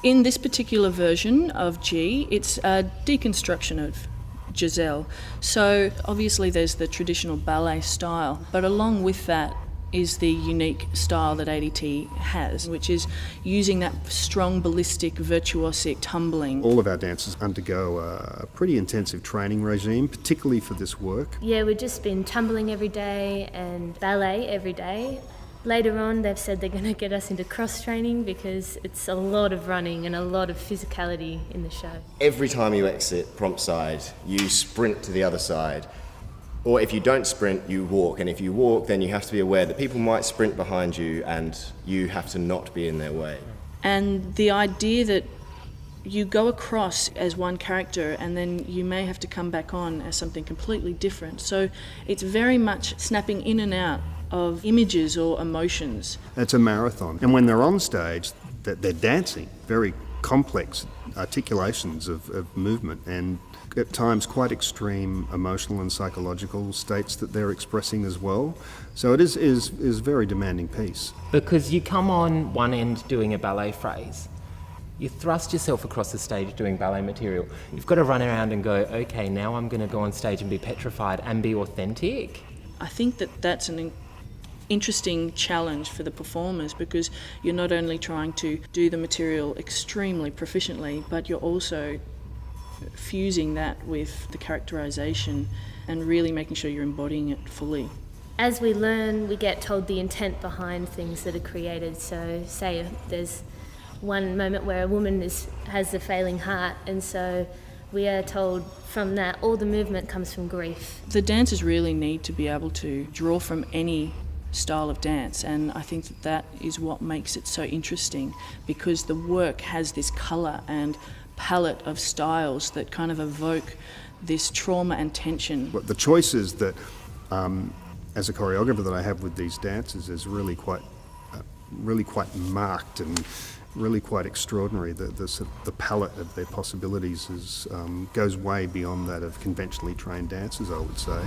In this particular version of G, it's a deconstruction of Giselle. So obviously there's the traditional ballet style, but along with that is the unique style that ADT has, which is using that strong ballistic, virtuosic tumbling. All of our dancers undergo a pretty intensive training regime, particularly for this work. Yeah, we've just been tumbling every day and ballet every day. Later on, they've said they're going to get us into cross training because it's a lot of running and a lot of physicality in the show. Every time you exit prompt side, you sprint to the other side. Or if you don't sprint, you walk. And if you walk, then you have to be aware that people might sprint behind you and you have to not be in their way. And the idea that you go across as one character and then you may have to come back on as something completely different. So it's very much snapping in and out of images or emotions. It's a marathon. And when they're on stage, they're dancing, very complex articulations of movement and at times quite extreme emotional and psychological states that they're expressing as well. So it is very demanding piece. Because you come on one end doing a ballet phrase, you thrust yourself across the stage doing ballet material. You've got to run around and go, okay, now I'm going to go on stage and be petrified and be authentic. I think that that's an interesting challenge for the performers because you're not only trying to do the material extremely proficiently, but you're also fusing that with the characterization and really making sure you're embodying it fully. As we learn, we get told the intent behind things that are created. So say there's one moment where a woman has a failing heart, and so we are told from that all the movement comes from grief. The dancers really need to be able to draw from any style of dance, and I think that that is what makes it so interesting because the work has this colour and palette of styles that kind of evoke this trauma and tension. The choices that, as a choreographer, that I have with these dancers is really quite marked and really quite extraordinary. The palette of their possibilities goes way beyond that of conventionally trained dancers, I would say.